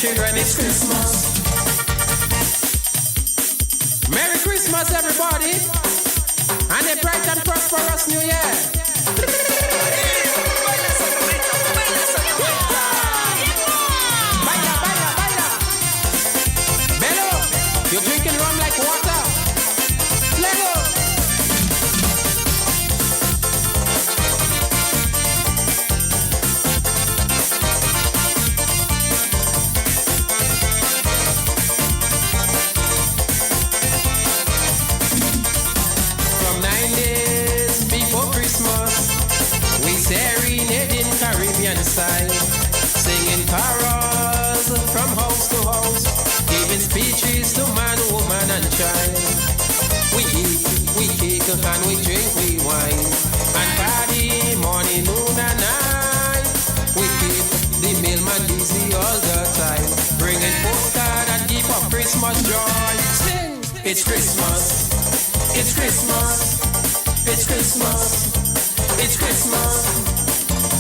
children, it's Christmas. Merry Christmas, everybody, and a bright and prosperous New Year. You're drinking rum like water. Lego. From 9 days before Christmas, we serenading Caribbean side, singing carols from house to house, giving speeches to man, woman, and child. We eat, we cake, and we drink, we wine, and party morning, noon, and night. We keep the mailman busy all the time, bringing postcard and give up Christmas joy. Sing! It's Christmas, it's Christmas, it's Christmas, it's Christmas.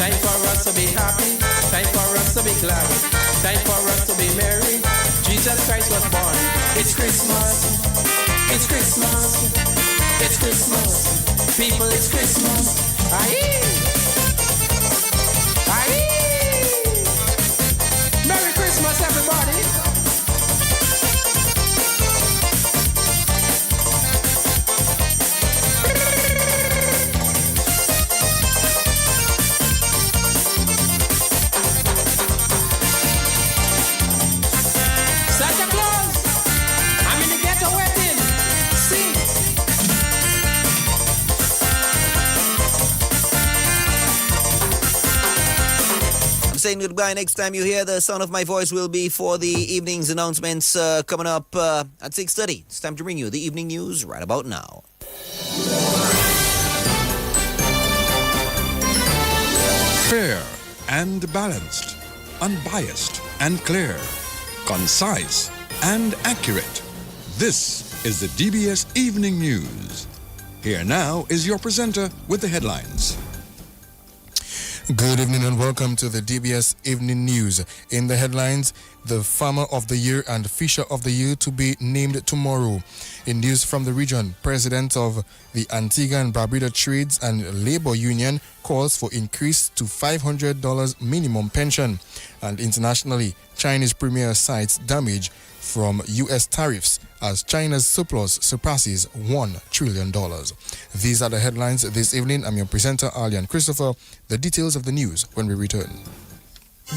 Time for us to be happy, time for us to be glad, time for us to be merry. Jesus Christ was born. It's Christmas, it's Christmas, it's Christmas. People, it's Christmas. Aye, aye. Merry Christmas, everybody. Santa Claus, I'm in the ghetto wedding. Sing. I'm saying goodbye. Next time you hear the sound of my voice will be for the evening's announcements coming up at 6:30. It's time to bring you the evening news right about now. Fair and balanced, unbiased and clear, concise and accurate. This is the DBS Evening News. Here now is your presenter with the headlines. Good evening and welcome to the DBS Evening News. In the headlines, the Farmer of the Year and Fisher of the Year to be named tomorrow. In news from the region, President of the Antigua and Barbuda Trades and Labor Union calls for increase to $500 minimum pension. And internationally, Chinese premier cites damage from U.S. tariffs as China's surplus surpasses $1 trillion. These are the headlines this evening. I'm your presenter, Alian Christopher. The details of the news when we return.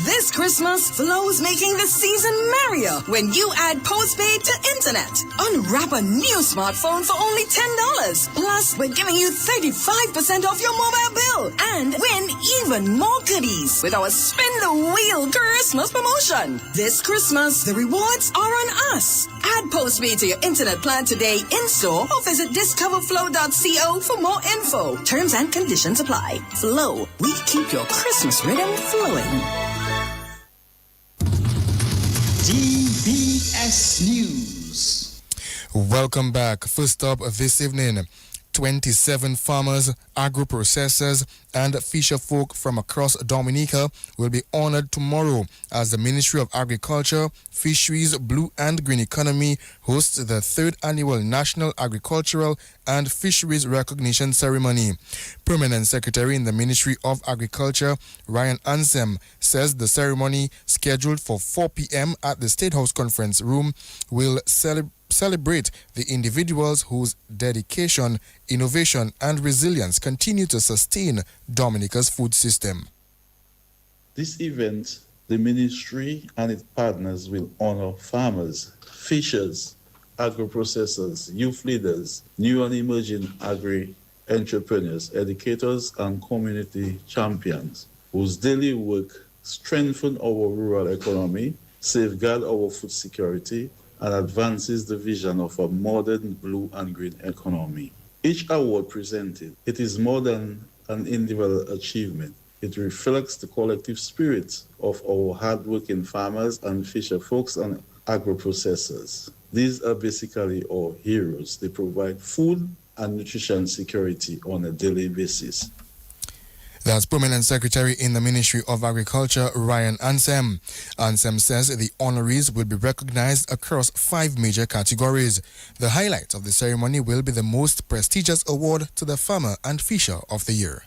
This Christmas, Flow's making the season merrier when you add postpaid to internet. Unwrap a new smartphone for only $10. Plus, we're giving you 35% off your mobile bill and win even more goodies with our Spin the Wheel Christmas promotion. This Christmas, the rewards are on us. Add postpaid to your internet plan today in-store or visit discoverflow.co for more info. Terms and conditions apply. Flow, we keep your Christmas rhythm flowing. DBS News. Welcome back. First up this evening, 27 farmers, agro-processors, and fisher folk from across Dominica will be honored tomorrow as the Ministry of Agriculture, Fisheries, Blue and Green Economy hosts the 3rd Annual National Agricultural and Fisheries Recognition Ceremony. Permanent Secretary in the Ministry of Agriculture, Ryan Ansem, says the ceremony, scheduled for 4 p.m. at the State House Conference Room, will celebrate the individuals whose dedication, innovation, and resilience continue to sustain Dominica's food system. This event, the ministry and its partners will honor farmers, fishers, agro-processors, youth leaders, new and emerging agri-entrepreneurs, educators, and community champions whose daily work strengthen our rural economy, safeguard our food security, and advances the vision of a modern blue and green economy. Each award presented, it is more than an individual achievement. It reflects the collective spirit of our hardworking farmers and fisher folks and agro-processors. These are basically our heroes. They provide food and nutrition security on a daily basis. That's Permanent Secretary in the Ministry of Agriculture, Ryan Ansem. Ansem says the honorees will be recognized across 5 major categories. The highlight of the ceremony will be the most prestigious award to the Farmer and Fisher of the Year.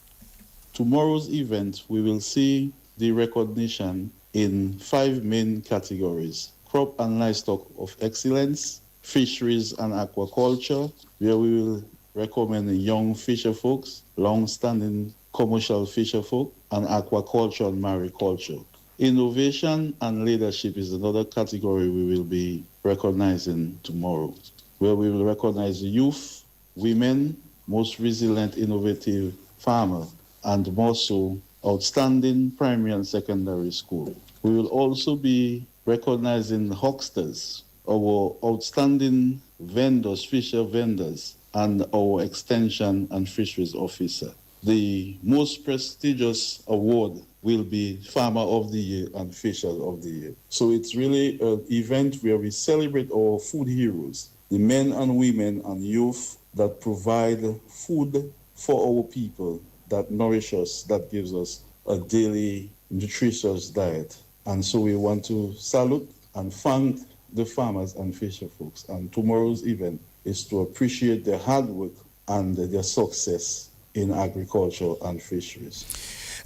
Tomorrow's event, we will see the recognition in 5 main categories: crop and livestock of excellence, fisheries and aquaculture, where we will recommend young fisher folks, long-standing commercial fisher folk, and aquaculture and mariculture. Innovation and leadership is another category we will be recognizing tomorrow, where we will recognize youth, women, most resilient, innovative farmer, and more so, outstanding primary and secondary school. We will also be recognizing hucksters, our outstanding vendors, fisher vendors, and our extension and fisheries officer. The most prestigious award will be Farmer of the Year and Fisher of the Year. So it's really an event where we celebrate our food heroes, the men and women and youth that provide food for our people, that nourish us, that gives us a daily nutritious diet. And so we want to salute and thank the farmers and fisher folks. And tomorrow's event is to appreciate their hard work and their success in agriculture and fisheries.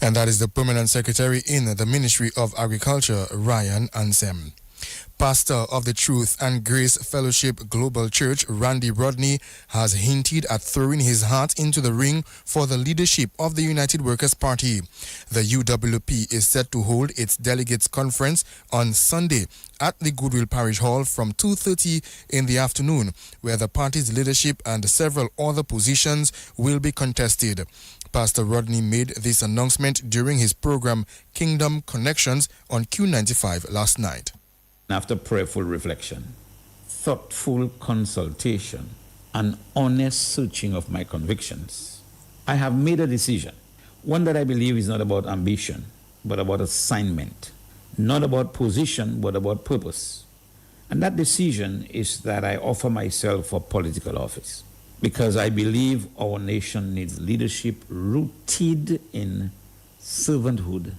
And that is the Permanent Secretary in the Ministry of Agriculture, Ryan Ansem. Pastor of the Truth and Grace Fellowship Global Church, Randy Rodney, has hinted at throwing his hat into the ring for the leadership of the United Workers' Party. The UWP is set to hold its delegates conference on Sunday at the Goodwill Parish Hall from 2:30 in the afternoon, where the party's leadership and several other positions will be contested. Pastor Rodney made this announcement during his program Kingdom Connections on Q95 last night. After prayerful reflection, thoughtful consultation, and honest searching of my convictions, I have made a decision, one that I believe is not about ambition, but about assignment, not about position, but about purpose. And that decision is that I offer myself for political office, because I believe our nation needs leadership rooted in servanthood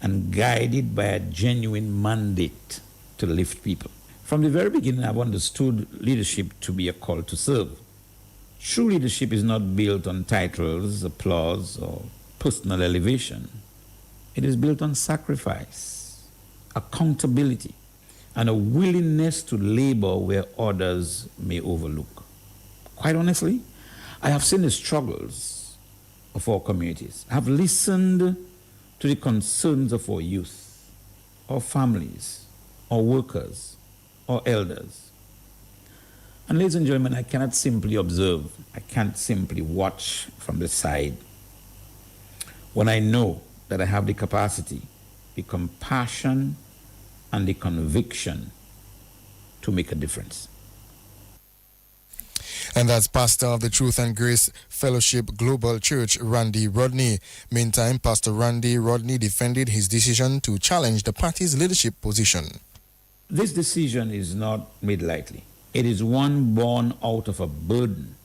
and guided by a genuine mandate to lift people. From the very beginning, I've understood leadership to be a call to serve. True leadership is not built on titles, applause, or personal elevation. It is built on sacrifice, accountability, and a willingness to labor where others may overlook. Quite honestly, I have seen the struggles of our communities. I have listened to the concerns of our youth, our families, our workers, our elders. And ladies and gentlemen, I cannot simply observe. I can't simply watch from the side when I know that I have the capacity, the compassion, and the conviction to make a difference. And that's Pastor of the Truth and Grace Fellowship Global Church, Randy Rodney. Meantime, Pastor Randy Rodney defended his decision to challenge the party's leadership position. This decision is not made lightly. It is one born out of a burden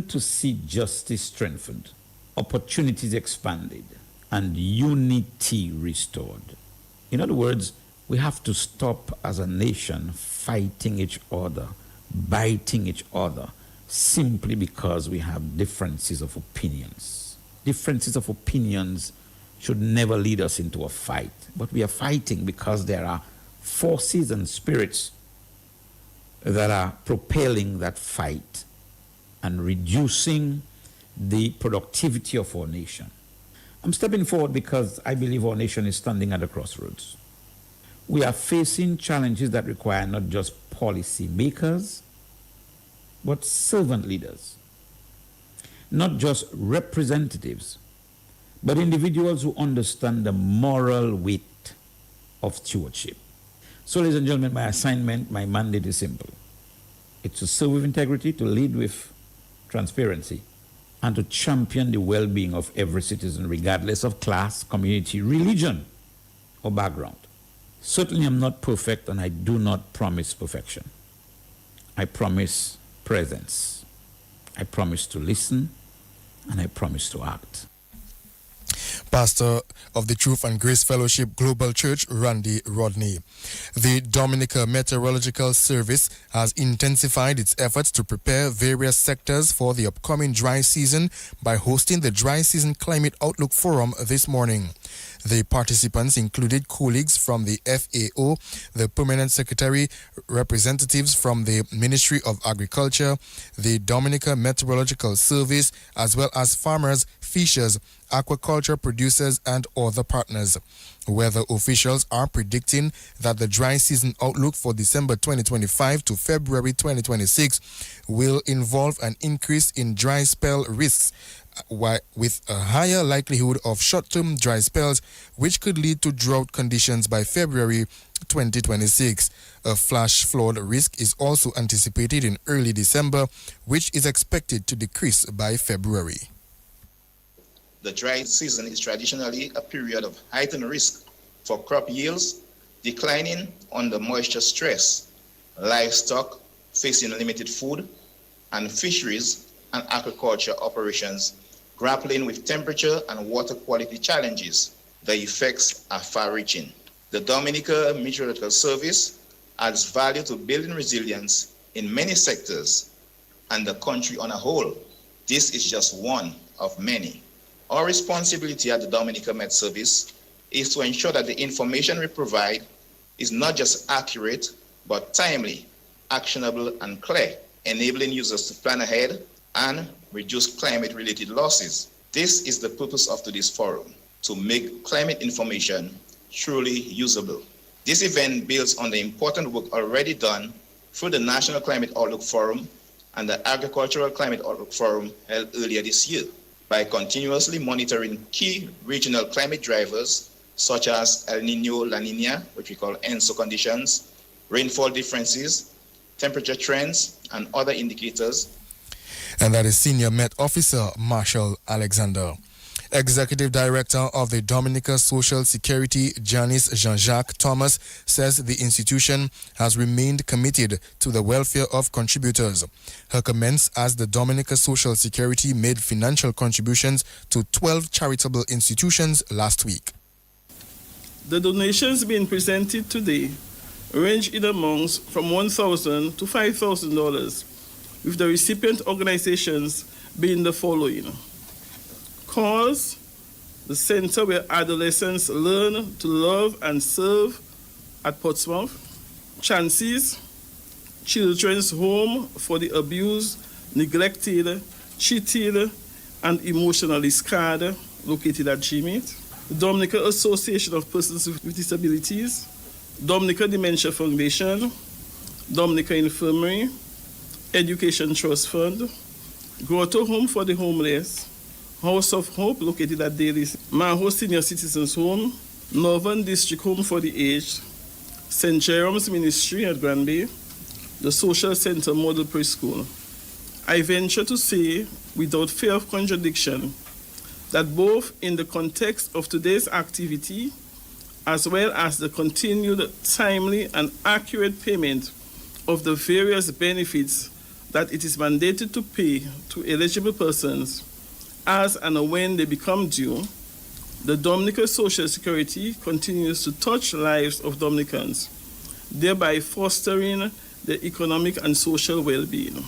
to see justice strengthened, opportunities expanded, and unity restored. In other words, we have to stop as a nation fighting each other, biting each other, simply because we have differences of opinions. Differences of opinions should never lead us into a fight, but we are fighting because there are forces and spirits that are propelling that fight and reducing the productivity of our nation. I'm stepping forward because I believe our nation is standing at a crossroads. We are facing challenges that require not just policy makers, but servant leaders. Not just representatives, but individuals who understand the moral weight of stewardship. So, ladies and gentlemen, my assignment, my mandate is simple. It's to serve with integrity, to lead with transparency, and to champion the well-being of every citizen, regardless of class, community, religion, or background. Certainly, I'm not perfect, and I do not promise perfection. I promise presence. I promise to listen, and I promise to act. Pastor of the Truth and Grace Fellowship Global Church, Randy Rodney. The Dominica Meteorological Service has intensified its efforts to prepare various sectors for the upcoming dry season by hosting the Dry Season Climate Outlook Forum this morning. The participants included colleagues from the FAO, the Permanent Secretary, representatives from the Ministry of Agriculture, the Dominica Meteorological Service, as well as farmers, fishers, aquaculture producers, and other partners. Weather officials are predicting that the dry season outlook for December 2025 to February 2026 will involve an increase in dry spell risks, with a higher likelihood of short-term dry spells, which could lead to drought conditions by February 2026. A flash flood risk is also anticipated in early December, which is expected to decrease by February. The dry season is traditionally a period of heightened risk for crop yields, declining under moisture stress, livestock facing limited food, and fisheries and aquaculture operations grappling with temperature and water quality challenges. The effects are far-reaching. The Dominica Meteorological Service adds value to building resilience in many sectors and the country on a whole. This is just one of many. Our responsibility at the Dominica Met Service is to ensure that the information we provide is not just accurate, but timely, actionable, and clear, enabling users to plan ahead and reduce climate-related losses. This is the purpose of today's forum, to make climate information truly usable. This event builds on the important work already done through the National Climate Outlook Forum and the Agricultural Climate Outlook Forum held earlier this year. By continuously monitoring key regional climate drivers such as El Nino, La Nina, which we call ENSO conditions, rainfall differences, temperature trends, and other indicators. And that is Senior Met Officer Marshall Alexander. Executive Director of the Dominica Social Security, Janice Jean-Jacques Thomas, says the institution has remained committed to the welfare of contributors. Her comments as the Dominica Social Security made financial contributions to 12 charitable institutions last week. The donations being presented today range in amounts from $1,000 to $5,000, with the recipient organizations being the following: Cause, the center where adolescents learn to love and serve at Portsmouth. Chances, Children's Home for the Abused, Neglected, Cheated, and Emotionally Scarred, located at GMIT. The Dominica Association of Persons with Disabilities, Dominica Dementia Foundation, Dominica Infirmary, Education Trust Fund, Grotto Home for the Homeless, House of Hope, located at Daly's, Maho Senior Citizens Home, Northern District Home for the Aged, St. Jerome's Ministry at Granby, the Social Center Model Preschool. I venture to say, without fear of contradiction, that both in the context of today's activity, as well as the continued timely and accurate payment of the various benefits that it is mandated to pay to eligible persons as and when they become due, the Dominica Social Security continues to touch lives of Dominicans, thereby fostering their economic and social well-being.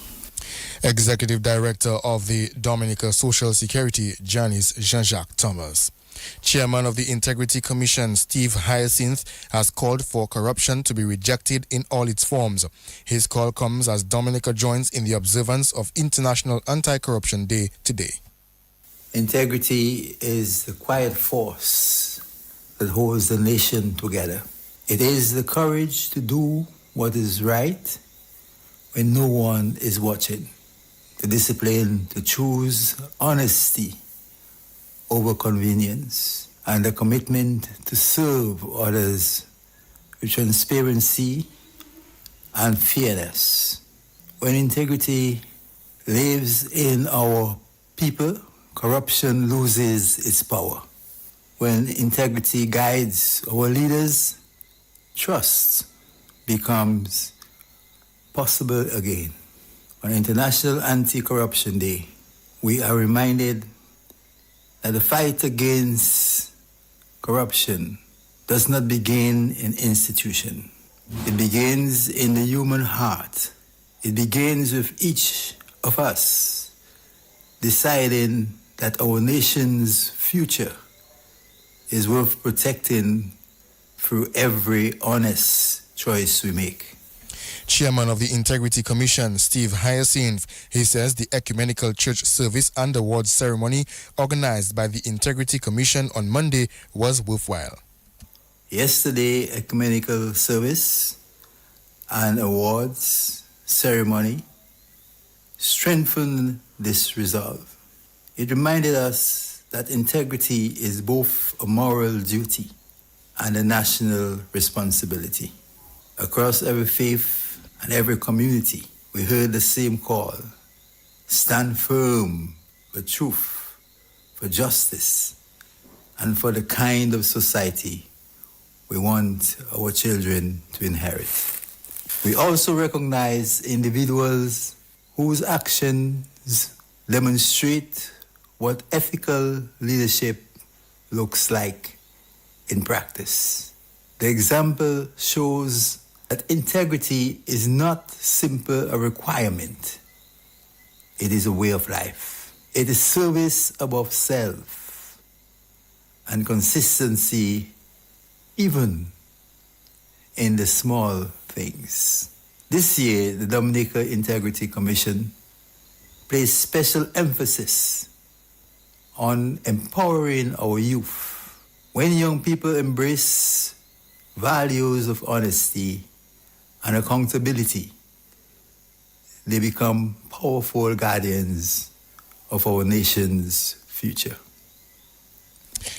Executive Director of the Dominica Social Security, Janice Jean-Jacques Thomas. Chairman of the Integrity Commission, Steve Hyacinth, has called for corruption to be rejected in all its forms. His call comes as Dominica joins in the observance of International Anti-Corruption Day today. Integrity is the quiet force that holds the nation together. It is the courage to do what is right when no one is watching. The discipline to choose honesty over convenience, and the commitment to serve others with transparency and fairness. When integrity lives in our people, corruption loses its power. When integrity guides our leaders, trust becomes possible again. On International Anti-Corruption Day, we are reminded that the fight against corruption does not begin in institution. It begins in the human heart. It begins with each of us deciding that our nation's future is worth protecting through every honest choice we make. Chairman of the Integrity Commission, Steve Hyacinth, he says the Ecumenical Church Service and Awards ceremony organized by the Integrity Commission on Monday was worthwhile. Yesterday, Ecumenical Service and Awards ceremony strengthened this resolve. It reminded us that integrity is both a moral duty and a national responsibility. Across every faith and every community, we heard the same call: stand firm for truth, for justice, and for the kind of society we want our children to inherit. We also recognize individuals whose actions demonstrate what ethical leadership looks like in practice. The example shows that integrity is not simply a requirement. It is a way of life. It is service above self and consistency even in the small things. This year, the Dominica Integrity Commission placed special emphasis on empowering our youth. When young people embrace values of honesty and accountability, they become powerful guardians of our nation's future.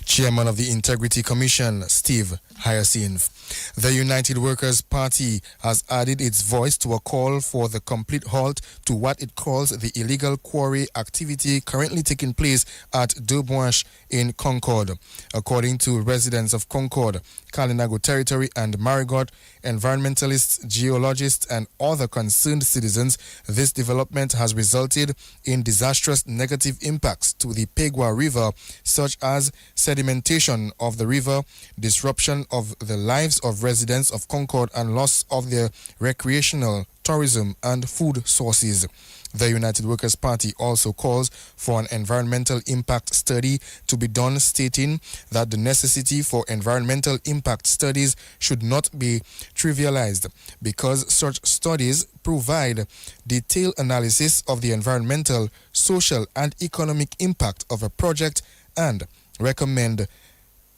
Chairman of the Integrity Commission, Steve Hyacinth. The United Workers' Party has added its voice to a call for the complete halt to what it calls the illegal quarry activity currently taking place at Dubois in Concord. According to residents of Concord, Kalinago Territory and Marigot, environmentalists, geologists and other concerned citizens, this development has resulted in disastrous negative impacts to the Pegua River, such as sedimentation of the river, disruption of the lives of residents of Concord and loss of their recreational, tourism and food sources. The United Workers' Party also calls for an environmental impact study to be done, stating that the necessity for environmental impact studies should not be trivialized because such studies provide detailed analysis of the environmental, social and economic impact of a project and recommend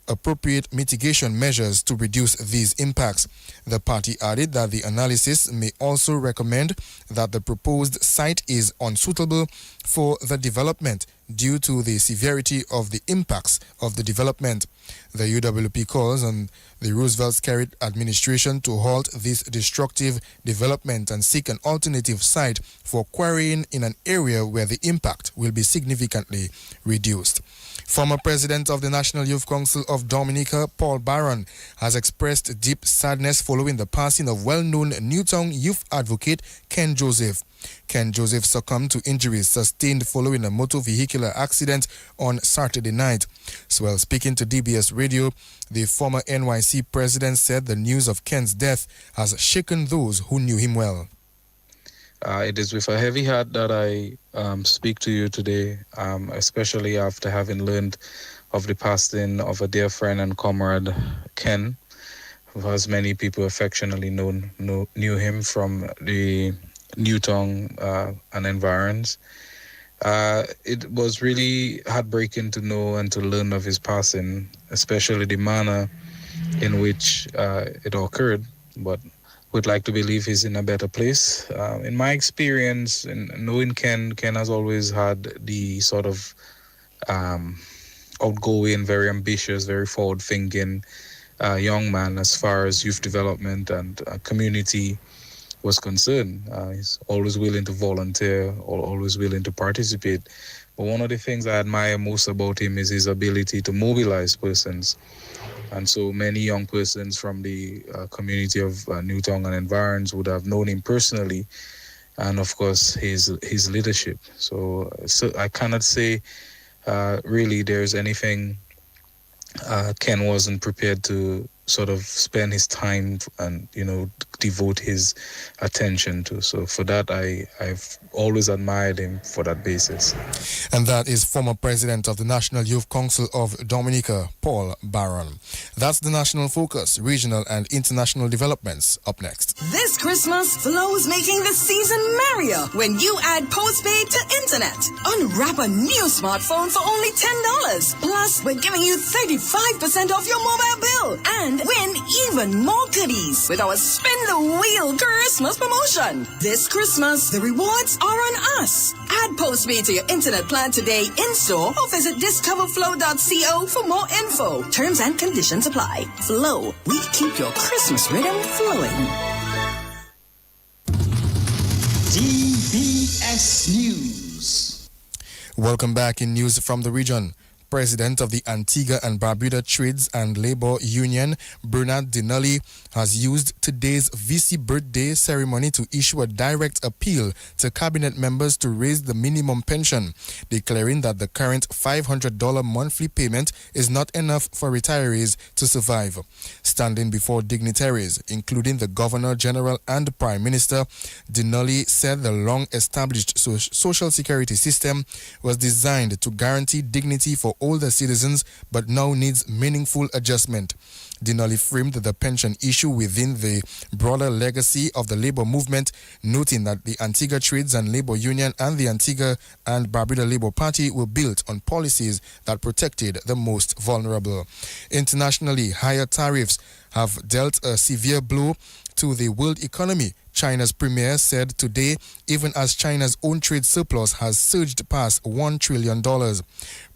appropriate mitigation measures to reduce these impacts. The party added that the analysis may also recommend that the proposed site is unsuitable for the development due to the severity of the impacts of the development. The UWP calls on the Roosevelt-Skerrit administration to halt this destructive development and seek an alternative site for quarrying in an area where the impact will be significantly reduced. Former president of the National Youth Council of Dominica, Paul Barron, has expressed deep sadness following the passing of well-known Newtown youth advocate Ken Joseph. Ken Joseph succumbed to injuries sustained following a motor vehicular accident on Saturday night. So while speaking to DBS Radio, the former NYC president said the news of Ken's death has shaken those who knew him well. It is with a heavy heart that I speak to you today, especially after having learned of the passing of a dear friend and comrade, Ken, who, as many people affectionately knew him from the Newtown and environs. It was really heartbreaking to know and to learn of his passing, especially the manner in which it occurred, but would like to believe he's in a better place. In my experience, in knowing Ken has always had the sort of outgoing, very ambitious, very forward-thinking young man as far as youth development and community was concerned. He's always willing to volunteer, or always willing to participate. But one of the things I admire most about him is his ability to mobilize persons. And so many young persons from the community of Newtown and environs would have known him personally, and of course his leadership. So I cannot say really there's anything Ken wasn't prepared to sort of spend his time and, devote his attention to. So for that, I've always admired him for that basis. And that is former president of the National Youth Council of Dominica, Paul Barron. That's the National Focus, regional and international developments. Up next. This Christmas, Flow is making the season merrier when you add postpaid to internet. Unwrap a new smartphone for only $10. Plus, we're giving you 35% off your mobile bill and win even more goodies with our Spin the Wheel Christmas promotion. This Christmas, the rewards are on us. Add postpaid to your internet plan today in-store or visit discoverflow.co for more info. Terms and conditions apply. Flow, we keep your Christmas rhythm flowing. DBS News. Welcome back in news from the region. President of the Antigua and Barbuda Trades and Labor Union, Bernard Dinelli, has used today's VC birthday ceremony to issue a direct appeal to cabinet members to raise the minimum pension, declaring that the current $500 monthly payment is not enough for retirees to survive. Standing before dignitaries, including the Governor General and Prime Minister, Dinelli said the long-established social security system was designed to guarantee dignity for older citizens, but now needs meaningful adjustment. Dinelli framed the pension issue within the broader legacy of the labor movement, noting that the Antigua Trades and Labor Union and the Antigua and Barbuda Labor Party were built on policies that protected the most vulnerable. Internationally, higher tariffs have dealt a severe blow to the world economy. China's premier said today, even as China's own trade surplus has surged past $1 trillion.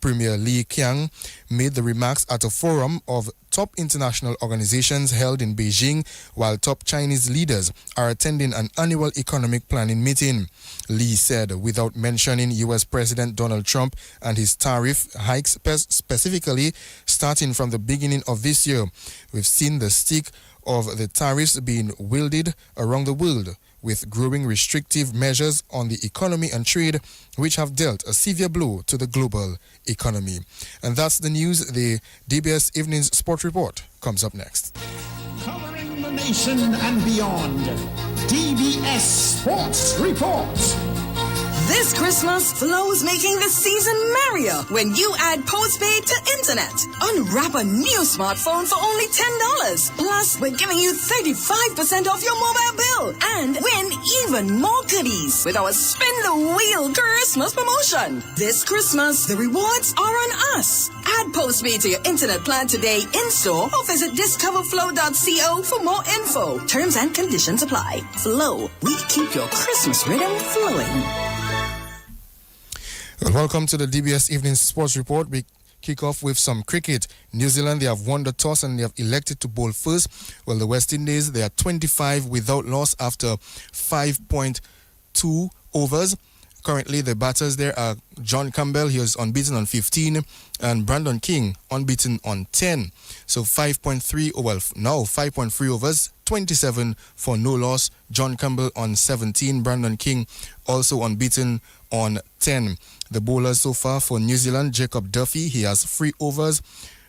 Premier Li Qiang made the remarks at a forum of top international organizations held in Beijing, while top Chinese leaders are attending an annual economic planning meeting. Li said, without mentioning U.S. President Donald Trump and his tariff hikes specifically starting from the beginning of this year, we've seen the stick of the tariffs being wielded around the world, with growing restrictive measures on the economy and trade, which have dealt a severe blow to the global economy. And that's the news. The DBS Evenings Sport Report comes up next. Covering the nation and beyond. DBS Sports Report. This Christmas, Flow is making the season merrier when you add postpaid to internet. Unwrap a new smartphone for only $10. Plus, we're giving you 35% off your mobile bill and win even more goodies with our Spin the Wheel Christmas promotion. This Christmas, the rewards are on us. Add postpaid to your internet plan today in-store or visit discoverflow.co for more info. Terms and conditions apply. Flow, we keep your Christmas rhythm flowing. Well, welcome to the DBS Evening Sports Report. We kick off with some cricket. New Zealand, they have won the toss and they have elected to bowl first. Well, the West Indies, they are 25 without loss after 5.2 overs. Currently, the batters there are John Campbell, he was unbeaten on 15, and Brandon King, unbeaten on 10. So 5.3 overs, 27 for no loss. John Campbell on 17, Brandon King also unbeaten on 10. The bowlers so far for New Zealand, Jacob Duffy, he has 3 overs,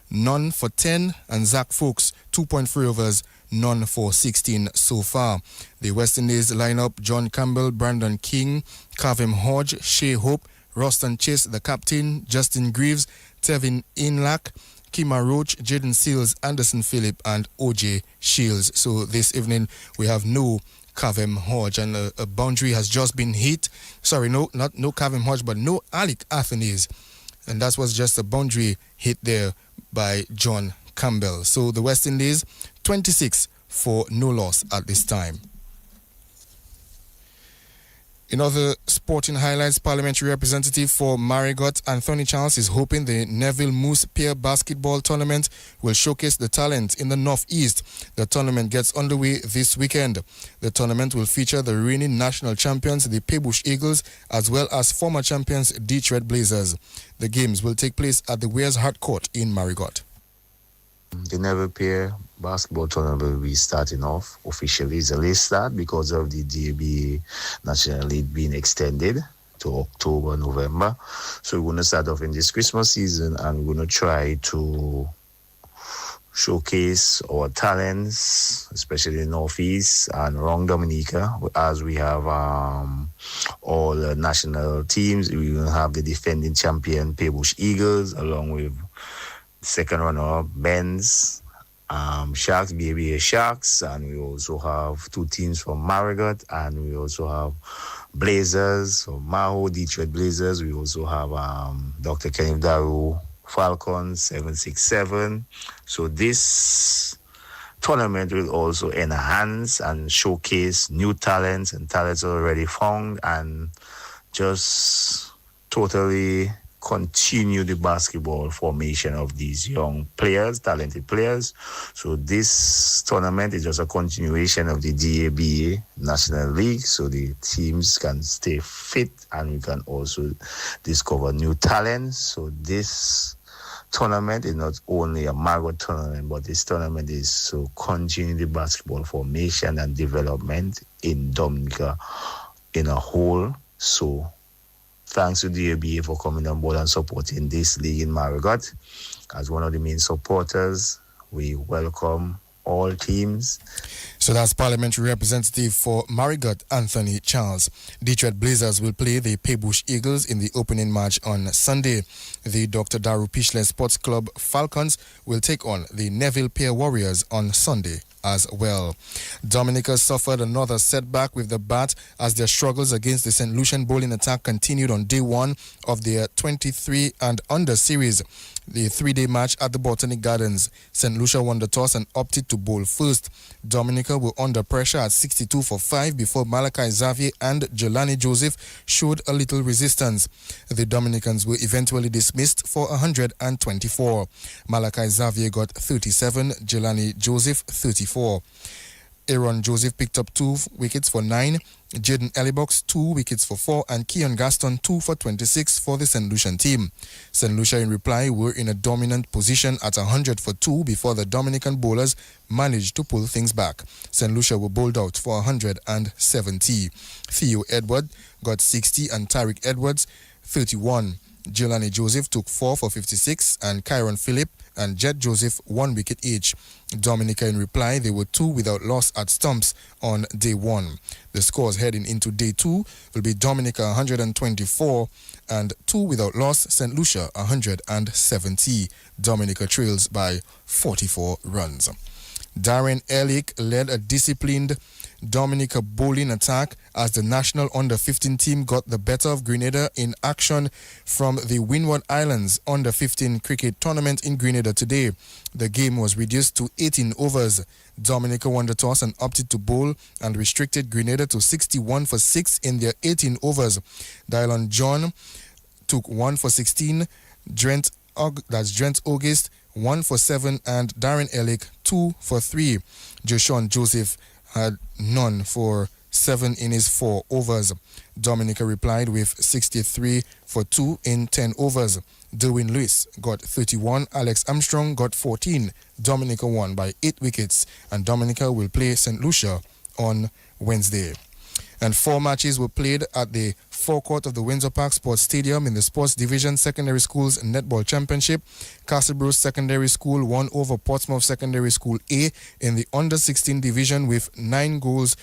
none for 10, and Zach Fuchs, 2.3 overs, none for 16 so far. The West Indies lineup: John Campbell, Brandon King, Kavem Hodge, Shea Hope, Roston Chase, the captain, Justin Greaves, Tevin Inlack, Kima Roach, Jaden Seals, Anderson Phillip, and OJ Shields. So this evening we have no Kavem Hodge, and a boundary has just been hit. Sorry, no Kavem Hodge, but no Alec Athanaze. And that was just a boundary hit there by John Campbell. So the West Indies, 26 for no loss at this time. In other sporting highlights, parliamentary representative for Marigot, Anthony Charles, is hoping the Neville Moose Peer Basketball Tournament will showcase the talent in the Northeast. The tournament gets underway this weekend. The tournament will feature the reigning national champions, the Paybush Eagles, as well as former champions, Detroit Blazers. The games will take place at the Wears Hart Court in Marigot. The Neville Peer Basketball Tournament will be starting off officially. It's a late start because of the DAB National League being extended. to October, November. So we're going to start off in this Christmas season, and we're going to try to showcase our talents, especially in Northeast and around Dominica, as we have all the national teams. We're going to have the defending champion Paybush Eagles, along with second runner-up Benz, Sharks, BABA Sharks, and we also have two teams from Marigot, and we also have Blazers from Maho, Detroit Blazers. We also have Dr. Kenneth Daru Falcons 767. So this tournament will also enhance and showcase new talents and talents already found, and just totally continue the basketball formation of these young players, talented players. So this tournament is just a continuation of the DABA National League, so the teams can stay fit and we can also discover new talents. So this tournament is not only a Margot tournament, but this tournament is to continue the basketball formation and development in Dominica in a whole. So thanks to DABA for coming on board and supporting this league in Marigot. As one of the main supporters, we welcome all teams. So that's Parliamentary Representative for Marigot, Anthony Charles. Detroit Blazers will play the Paybush Eagles in the opening match on Sunday. The Dr. Daru Pishle Sports Club Falcons will take on the Neville Pier Warriors on Sunday as well. Dominica suffered another setback with the bat as their struggles against the St. Lucian bowling attack continued on day one of their 23 and under series. The three-day match at the Botanic Gardens. St. Lucia won the toss and opted to bowl first. Dominica were under pressure at 62 for 5 before Malachi Xavier and Jelani Joseph showed a little resistance. The Dominicans were eventually dismissed for 124. Malachi Xavier got 37, Jelani Joseph 34. Aaron Joseph picked up 2 wickets for 9, Jaden Ellibox 2 wickets for 4, and Keon Gaston 2 for 26 for the St. Lucian team. St. Lucia in reply were in a dominant position at 100 for 2 before the Dominican bowlers managed to pull things back. St. Lucia were bowled out for 170. Theo Edward got 60 and Tariq Edwards 31. Jelani Joseph took 4 for 56 and Kyron Phillip and Jet Joseph 1 wicket each. Dominica in reply, they were 2 without loss at stumps on day 1. The scores heading into day 2 will be Dominica 124 and 2 without loss, St. Lucia 170. Dominica trails by 44 runs. Darren Ehrlich led a disciplined Dominica bowling attack as the national under-15 team got the better of Grenada in action from the Windward Islands under-15 cricket tournament in Grenada today. The game was reduced to 18 overs. Dominica won the toss and opted to bowl and restricted Grenada to 61 for 6 in their 18 overs. Dylan John took 1 for 16, Drent August 1 for 7, and Darren Ehrlich 2 for 3. Joshawn Joseph had none for 7 in his 4 overs. Dominica replied with 63 for 2 in 10 overs. Derwin Lewis got 31, Alex Armstrong got 14. Dominica won by 8 wickets, and Dominica will play St. Lucia on Wednesday. And 4 matches were played at the forecourt of the Windsor Park Sports Stadium in the Sports Division Secondary Schools Netball Championship. Castleborough Secondary School won over Portsmouth Secondary School A in the Under-16 division with 9 goals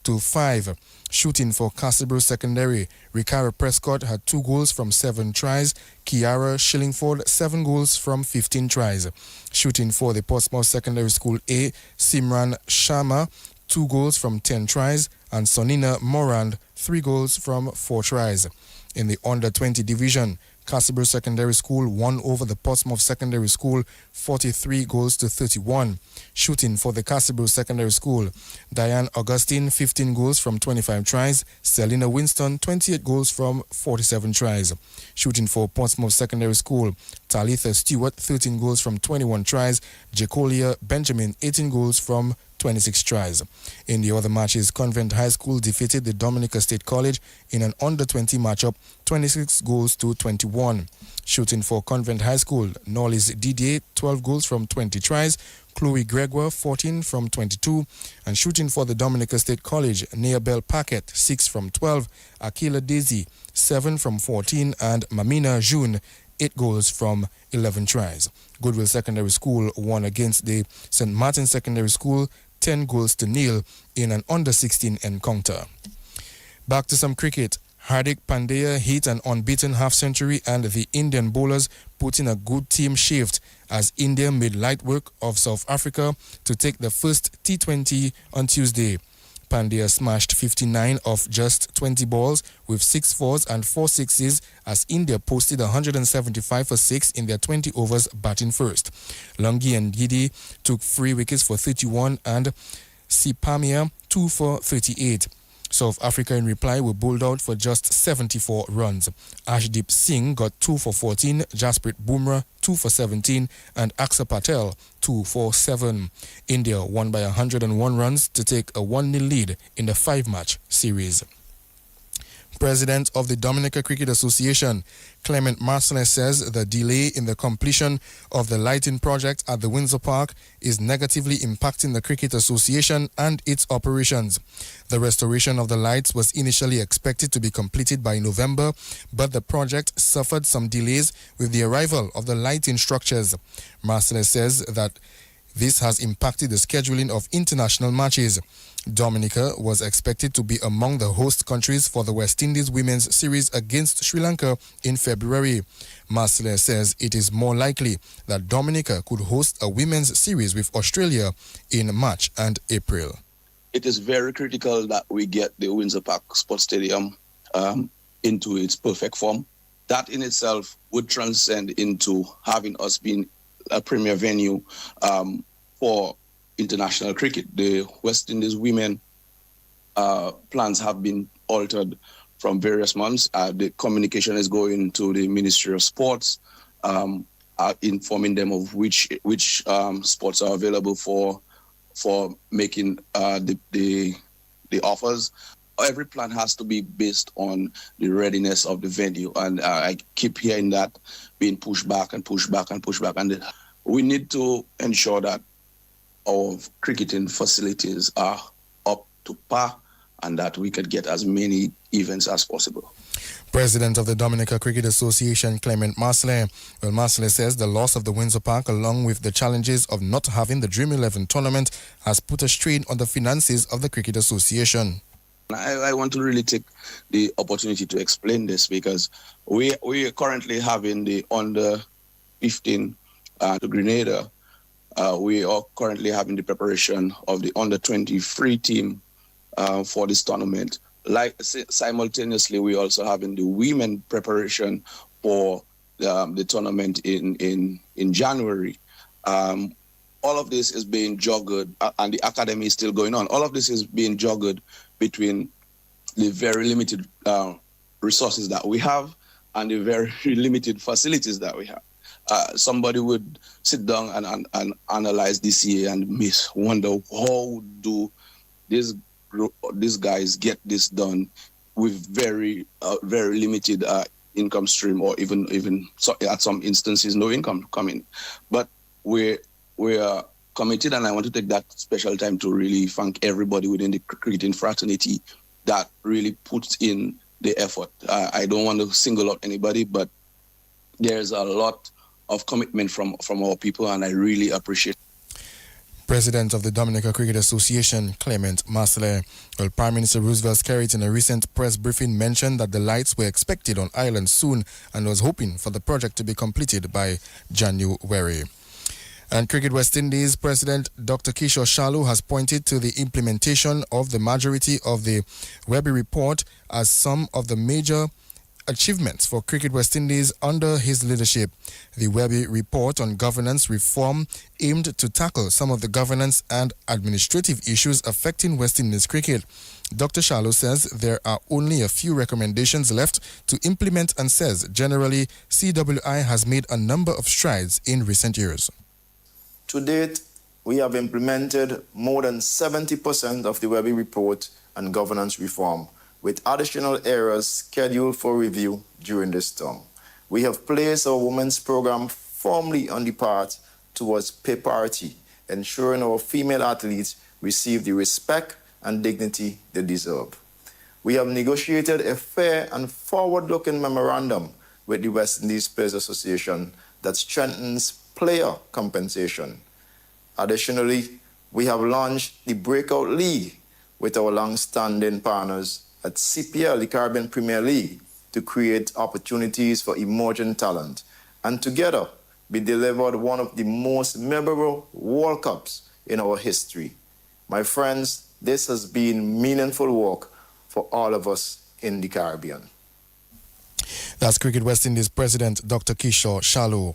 to 5. Shooting for Castleborough Secondary, Ricara Prescott had 2 goals from 7 tries. Kiara Shillingford 7 goals from 15 tries. Shooting for the Portsmouth Secondary School A, Simran Sharma 2 goals from 10 tries, and Sonina Morand 3 goals from 4 tries. In the Under-20 division, Castleborough Secondary School won over the Portsmouth Secondary School 43 goals to 31. Shooting for the Castleborough Secondary School, Diane Augustine 15 goals from 25 tries, Selina Winston 28 goals from 47 tries. Shooting for Portsmouth Secondary School, Talitha Stewart 13 goals from 21 tries, Jacolia Benjamin 18 goals from 26 tries. In the other matches, Convent High School defeated the Dominica State College in an under-20 matchup, 26 goals to 21. Shooting for Convent High School, Knowles Didier 12 goals from 20 tries, Chloe Gregoire, 14 from 22. And shooting for the Dominica State College, Nia Bell Paquette, 6 from 12. Akila Daisy, 7 from 14. And Mamina June, 8 goals from 11 tries. Goodwill Secondary School won against the St. Martin Secondary School 10 goals to nil in an under-16 encounter. Back to some cricket. Hardik Pandya hit an unbeaten half-century and the Indian bowlers put in a good team shift as India made light work of South Africa to take the first T20 on Tuesday. Pandya smashed 59 of just 20 balls with 6 fours and 4 sixes as India posted 175 for 6 in their 20 overs batting first. Lungi and Gidi took 3 wickets for 31 and Sipamia 2 for 38. South Africa in reply were bowled out for just 74 runs. Ashdeep Singh got 2 for 14, Jasprit Bumrah 2 for 17 and Aksa Patel 2 for 7. India won by 101 runs to take a 1-0 lead in the 5-match series. President of the Dominica Cricket Association, Clement Marcelin, says the delay in the completion of the lighting project at the Windsor Park is negatively impacting the Cricket Association and its operations. The restoration of the lights was initially expected to be completed by November, but the project suffered some delays with the arrival of the lighting structures. Marcelin says that this has impacted the scheduling of international matches. Dominica was expected to be among the host countries for the West Indies Women's Series against Sri Lanka in February. Marcelin says it is more likely that Dominica could host a Women's Series with Australia in March and April. It is very critical that we get the Windsor Park Sports Stadium into its perfect form. That in itself would transcend into having us being a premier venue for international cricket. The West Indies women plans have been altered from various months. The communication is going to the Ministry of Sports, informing them of which sports are available for making the offers. Every plan has to be based on the readiness of the venue, and I keep hearing that being pushed back and pushed back and pushed back. And we need to ensure that our cricketing facilities are up to par and that we could get as many events as possible. President of the Dominica Cricket Association, Clement Marcelin. Well, Marcelin says the loss of the Windsor Park, along with the challenges of not having the Dream 11 tournament, has put a strain on the finances of the Cricket Association. I want to really take the opportunity to explain this because we are currently having the under 15 to Grenada. We are currently having the preparation of the under 23 team for this tournament. Simultaneously, we also having the women preparation for the tournament in January. All of this is being juggled, and the academy is still going on. All of this is being juggled between the very limited resources that we have and the very limited facilities that we have. Somebody would sit down and analyze this year and wonder how do these guys get this done with very limited income stream, or even at some instances no income coming. But we are committed, and I want to take that special time to really thank everybody within the cricketing fraternity that really puts in the effort. I don't want to single out anybody, but there's a lot of commitment from our people, and I really appreciate it. President of the Dominica Cricket Association, Clement Marcelin. Well, Prime Minister Roosevelt Skerrit in a recent press briefing mentioned that the lights were expected on Ireland soon and was hoping for the project to be completed by January. And Cricket West Indies President Dr. Kishore Shalu has pointed to the implementation of the majority of the Webby report as some of the major achievements for Cricket West Indies under his leadership. The Webby report on governance reform aimed to tackle some of the governance and administrative issues affecting West Indies cricket. Dr. Shalu says there are only a few recommendations left to implement and says generally CWI has made a number of strides in recent years. To date, we have implemented more than 70% of the Webby report on governance reform, with additional areas scheduled for review during this term. We have placed our women's program firmly on the path towards pay parity ensuring our female athletes receive the respect and dignity they deserve. We have negotiated a fair and forward-looking memorandum with the West Indies Players Association that strengthens player compensation. Additionally, we have launched the Breakout League with our long-standing partners at CPL, the Caribbean Premier League, to create opportunities for emerging talent. And together, we delivered one of the most memorable World Cups in our history. My friends, this has been meaningful work for all of us in the Caribbean. That's Cricket West Indies President Dr. Kishore Shaloo.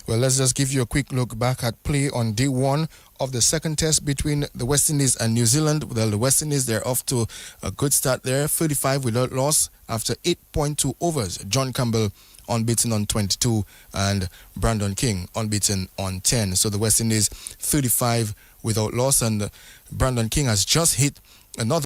Well, let's just give you a quick look back at play on day one of the second test between the West Indies and New Zealand. Well, the West Indies, they're off to a good start there, 35 without loss after 8.2 overs. John Campbell unbeaten on 22 and Brandon King unbeaten on 10. So the West Indies 35 without loss, and Brandon King has just hit another